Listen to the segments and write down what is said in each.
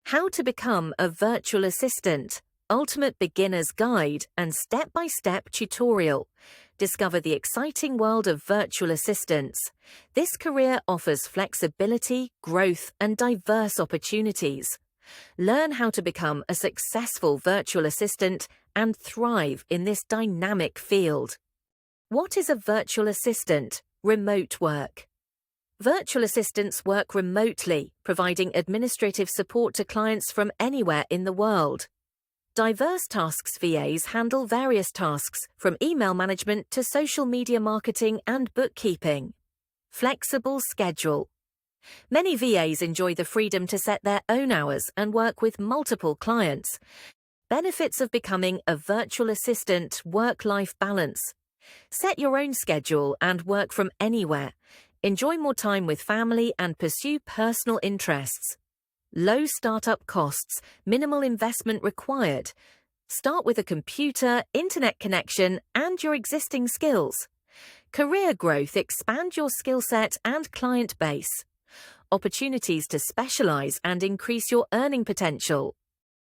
How to become a virtual assistant, ultimate beginner's guide and step-by-step tutorial. Discover the exciting world of virtual assistants. This career offers flexibility, growth, and diverse opportunities. Learn how to become a successful virtual assistant and thrive in this dynamic field. What is a virtual assistant? Remote work. Virtual assistants work remotely, providing administrative support to clients from anywhere in the world. Diverse tasks VAs handle various tasks, from email management to social media marketing and bookkeeping. Flexible schedule. Many VAs enjoy the freedom to set their own hours and work with multiple clients. Benefits of becoming a virtual assistant: work-life balance. Set your own schedule and work from anywhere. Enjoy more time with family and pursue personal interests. Low startup costs, minimal investment required. Start with a computer, internet connection, and your existing skills. Career growth: expand your skill set and client base. Opportunities to specialize and increase your earning potential.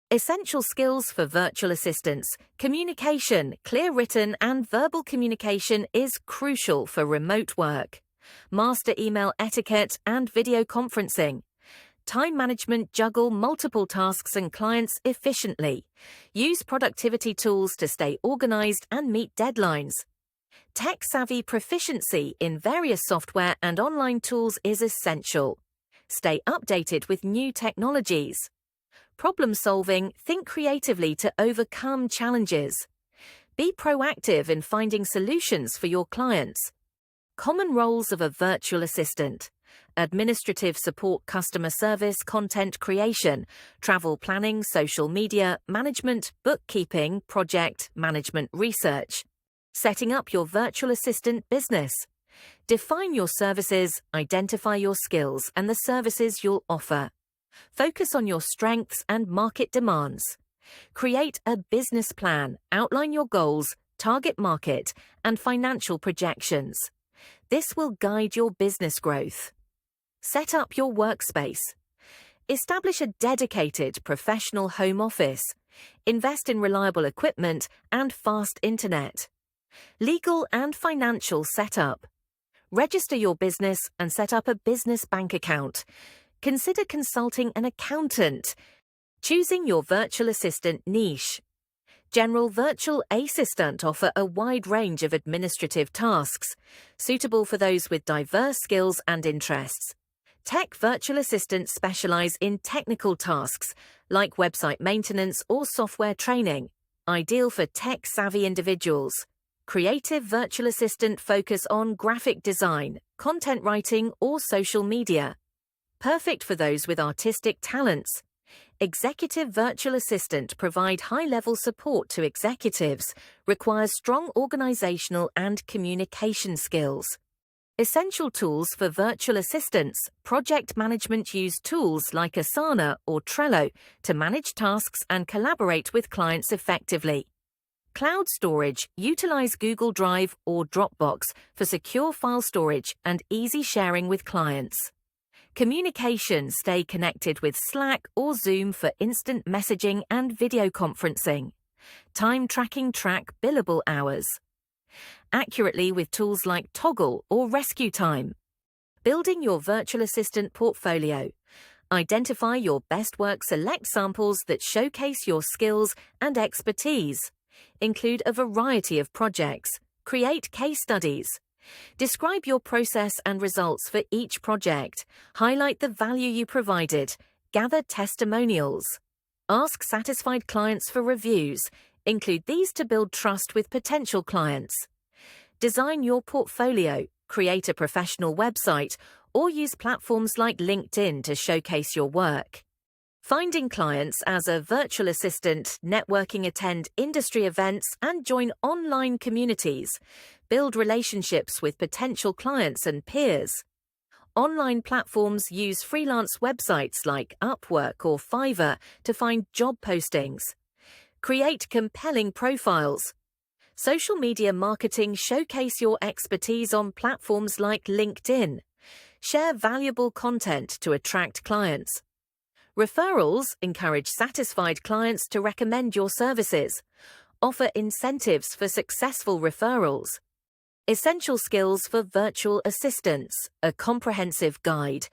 Essential skills for virtual assistants: communication. Clear written and verbal communication is crucial for remote work. Master email etiquette and video conferencing. Time management: juggle multiple tasks and clients efficiently. Use productivity tools to stay organized and meet deadlines. Tech-savvy proficiency in various software and online tools is essential. Stay updated with new technologies. Problem-solving: think creatively to overcome challenges. Be proactive in finding solutions for your clients. Common roles of a virtual assistant: administrative support, customer service, content creation, travel planning, social media, management, bookkeeping, project management, research. Setting up your virtual assistant business. Define your services, identify your skills and the services you'll offer. Focus on your strengths and market demands. Create a business plan, outline your goals, target market, and financial projections. This will guide your business growth. Set up your workspace. Establish a dedicated professional home office. Invest in reliable equipment and fast internet. Legal and financial setup. Register your business and set up a business bank account. Consider consulting an accountant. Choosing your virtual assistant niche. General virtual assistant offer a wide range of administrative tasks, suitable for those with diverse skills and interests. Tech virtual assistants specialize in technical tasks, like website maintenance or software training, ideal for tech-savvy individuals. Creative virtual assistant focus on graphic design, content writing, or social media. Perfect for those with artistic talents. Executive virtual assistant provide high-level support to executives, requires strong organizational and communication skills. Essential tools for virtual assistants: project management. Use tools like Asana or Trello to manage tasks and collaborate with clients effectively. Cloud storage. Utilize Google Drive or Dropbox for secure file storage and easy sharing with clients. Communication. Stay connected with Slack or Zoom for instant messaging and video conferencing. Time tracking. Track billable hours accurately with tools like Toggle or Rescue Time. Building your virtual assistant portfolio. Identify your best work. Select samples that showcase your skills and expertise. Include a variety of projects. Create case studies. Describe your process and results for each project. Highlight the value you provided. Gather testimonials. Ask satisfied clients for reviews. Include these to build trust with potential clients. Design your portfolio. Create a professional website or use platforms like LinkedIn to showcase your work. Finding clients as a virtual assistant, networking, attend industry events, and join online communities. Build relationships with potential clients and peers. Online platforms. Use freelance websites like Upwork or Fiverr to find job postings. Create compelling profiles. Social media marketing. Showcase your expertise on platforms like LinkedIn. Share valuable content to attract clients. Referrals encourage satisfied clients to recommend your services. Offer incentives for successful referrals. Essential skills for virtual assistants, a comprehensive guide.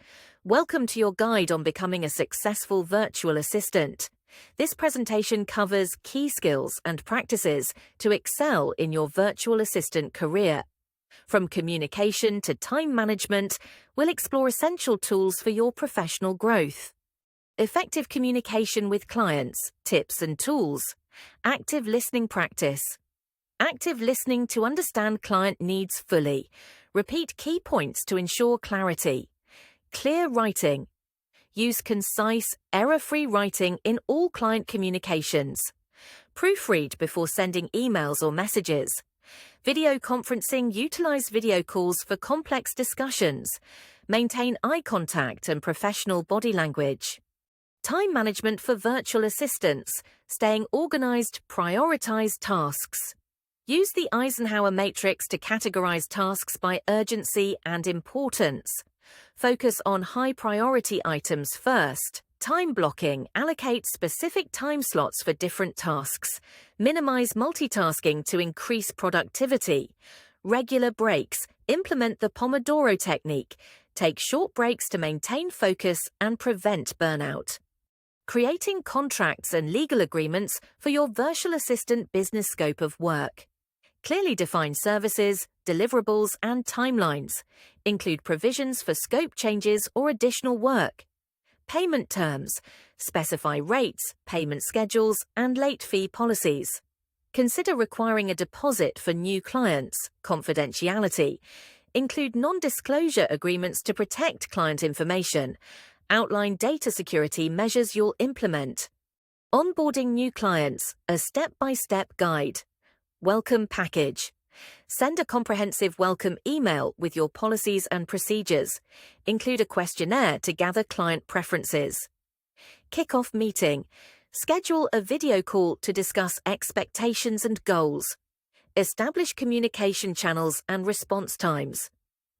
Welcome to your guide on becoming a successful virtual assistant. This presentation covers key skills and practices to excel in your virtual assistant career. From communication to time management, we'll explore essential tools for your professional growth. Effective communication with clients, tips and tools. Active listening practice. Active listening to understand client needs fully. Repeat key points to ensure clarity. Clear writing. Use concise, error-free writing in all client communications. Proofread before sending emails or messages. Video conferencing. Utilize video calls for complex discussions. Maintain eye contact and professional body language. Time management for virtual assistants. Staying organized, prioritize tasks. Use the Eisenhower matrix to categorize tasks by urgency and importance. Focus on high-priority items first. Time blocking. Allocate specific time slots for different tasks. Minimize multitasking to increase productivity. Regular breaks. Implement the Pomodoro technique. Take short breaks to maintain focus and prevent burnout. Creating contracts and legal agreements for your virtual assistant business scope of work. Clearly define services, deliverables, and timelines. Include provisions for scope changes or additional work. Payment terms. Specify rates, payment schedules, and late fee policies. Consider requiring a deposit for new clients. Confidentiality. Include non-disclosure agreements to protect client information. Outline data security measures you'll implement. Onboarding new clients, a step-by-step guide. Welcome package. Send a comprehensive welcome email with your policies and procedures. Include a questionnaire to gather client preferences. Kick-off meeting. Schedule a video call to discuss expectations and goals. Establish communication channels and response times.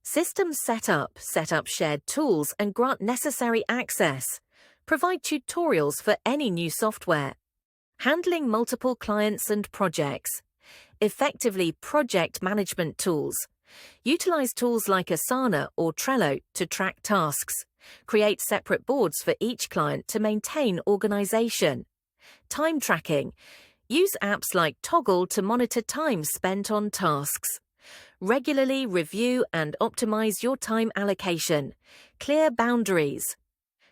System setup. Set up shared tools and grant necessary access. Provide tutorials for any new software. Handling multiple clients and projects. Effectively project management tools. Utilize tools like Asana or Trello to track tasks. Create separate boards for each client to maintain organization. Time tracking. Use apps like Toggle to monitor time spent on tasks. Regularly review and optimize your time allocation. Clear boundaries.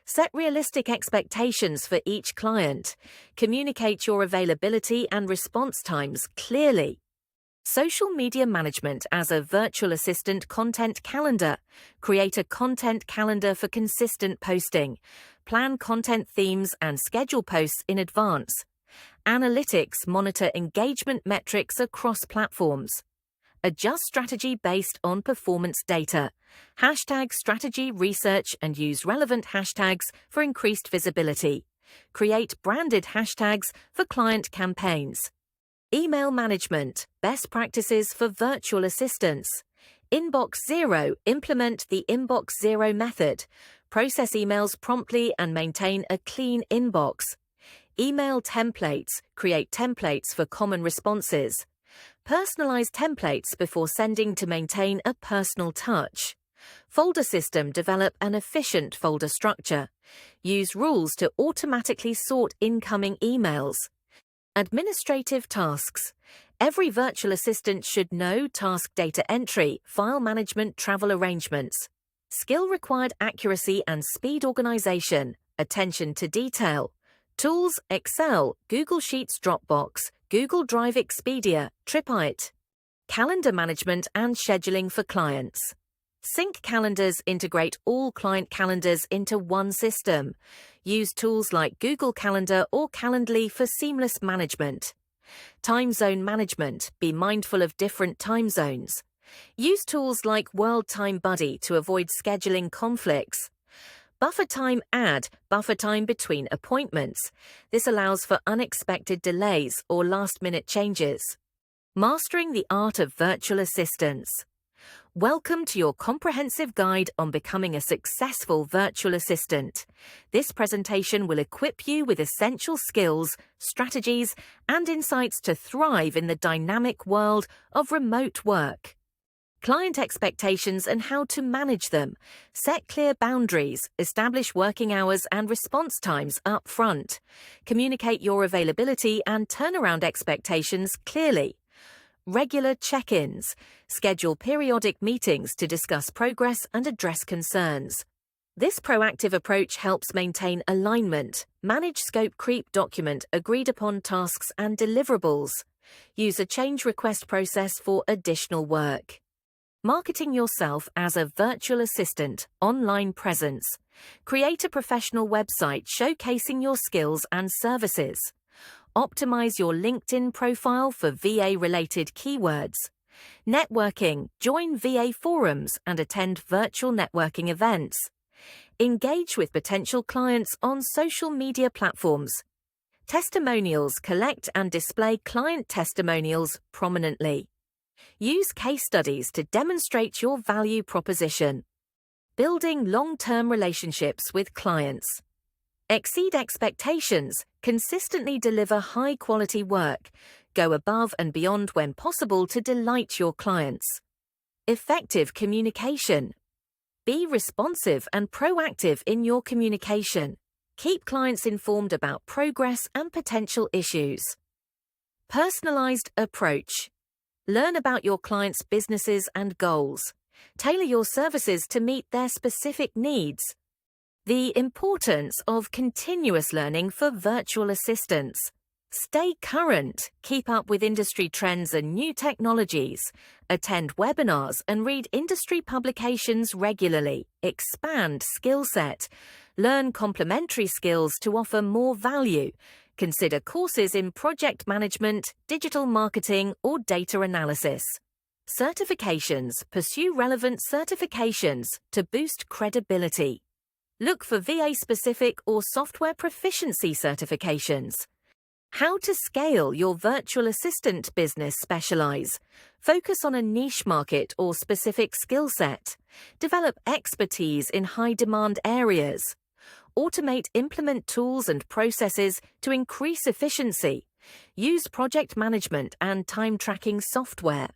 Set realistic expectations for each client. Communicate your availability and response times clearly. Social media management as a virtual assistant content calendar. Create a content calendar for consistent posting. Plan content themes and schedule posts in advance. Analytics. Monitor engagement metrics across platforms. Adjust strategy based on performance data. Hashtag strategy research and use relevant hashtags for increased visibility. Create branded hashtags for client campaigns. Email management. Best practices for virtual assistants. Inbox Zero. Implement the Inbox Zero method. Process emails promptly and maintain a clean inbox. Email templates. Create templates for common responses. Personalize templates before sending to maintain a personal touch. Folder system. Develop an efficient folder structure. Use rules to automatically sort incoming emails. Administrative tasks. Every virtual assistant should know task data entry, file management, travel arrangements. Skill required accuracy and speed organization, attention to detail. Tools: Excel, Google Sheets, Dropbox, Google Drive, Expedia, Tripwire. Calendar management and scheduling for clients. Sync calendars. Integrate all client calendars into one system. Use tools like Google Calendar or Calendly for seamless management. Time zone management. Be mindful of different time zones. Use tools like World Time Buddy to avoid scheduling conflicts. Buffer time. Add buffer time between appointments. This allows for unexpected delays or last-minute changes. Mastering the art of virtual assistants. Welcome to your comprehensive guide on becoming a successful virtual assistant. This presentation will equip you with essential skills, strategies, and insights to thrive in the dynamic world of remote work. Client expectations and how to manage them. Set clear boundaries, establish working hours and response times up front. Communicate your availability and turnaround expectations clearly. Regular check-ins. Schedule periodic meetings to discuss progress and address concerns. This proactive approach helps maintain alignment. Manage scope creep, document agreed-upon tasks and deliverables. Use a change request process for additional work. Marketing yourself as a virtual assistant, online presence. Create a professional website showcasing your skills and services. Optimize your LinkedIn profile for VA-related keywords. Networking. Join VA forums and attend virtual networking events. Engage with potential clients on social media platforms. Testimonials. Collect and display client testimonials prominently. Use case studies to demonstrate your value proposition. Building long-term relationships with clients. Exceed expectations. Consistently deliver high-quality work. Go above and beyond when possible to delight your clients. Effective communication. Be responsive and proactive in your communication. Keep clients informed about progress and potential issues. Personalized approach. Learn about your clients' businesses and goals. Tailor your services to meet their specific needs. The importance of continuous learning for virtual assistants. Stay current, keep up with industry trends and new technologies. Attend webinars and read industry publications regularly. Expand skill set. Learn complementary skills to offer more value. Consider courses in project management, digital marketing, or data analysis. Certifications. Pursue relevant certifications to boost credibility. Look for VA-specific or software proficiency certifications. How to scale your virtual assistant business. Specialize. Focus on a niche market or specific skill set. Develop expertise in high-demand areas. Automate, implement tools and processes to increase efficiency. Use project management and time tracking software.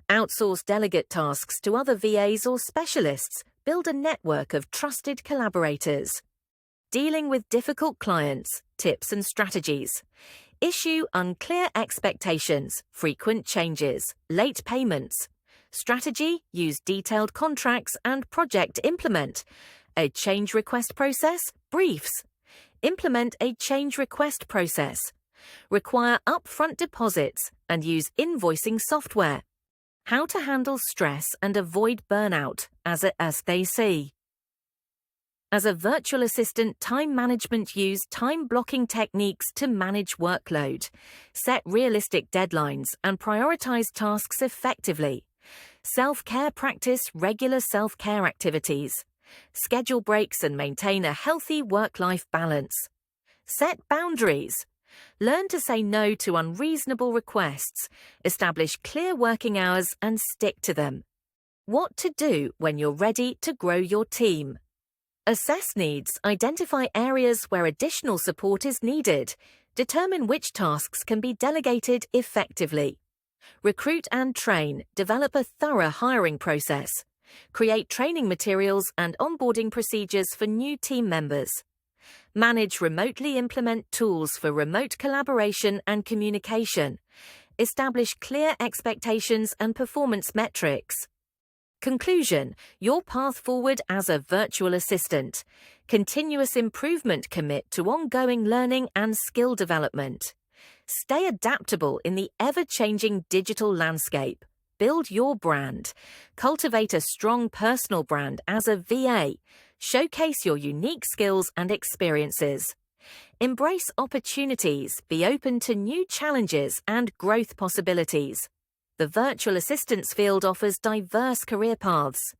Outsource delegate tasks to other VAs or specialists. Build a network of trusted collaborators. Dealing with difficult clients, tips and strategies. Issue unclear expectations, frequent changes, late payments. Strategy. Use detailed contracts and project implement. A change request process. Briefs. Implement a change request process. Require upfront deposits and use invoicing software. How to handle stress and avoid burnout, as they say. As a virtual assistant, time management. Use time blocking techniques to manage workload. Set realistic deadlines and prioritize tasks effectively. Self-care. Practice regular self-care activities. Schedule breaks and maintain a healthy work-life balance. Set boundaries. Learn to say no to unreasonable requests. Establish clear working hours and stick to them. What to do when you're ready to grow your team. Assess needs. Identify areas where additional support is needed. Determine which tasks can be delegated effectively. Recruit and train. Develop a thorough hiring process. Create training materials and onboarding procedures for new team members. Manage remotely. Implement tools for remote collaboration and communication. Establish clear expectations and performance metrics. Conclusion. Your path forward as a virtual assistant. Continuous improvement. Commit to ongoing learning and skill development. Stay adaptable in the ever-changing digital landscape. Build your brand. Cultivate a strong personal brand as a VA. Showcase your unique skills and experiences. Embrace opportunities. Be open to new challenges and growth possibilities. The virtual assistance field offers diverse career paths.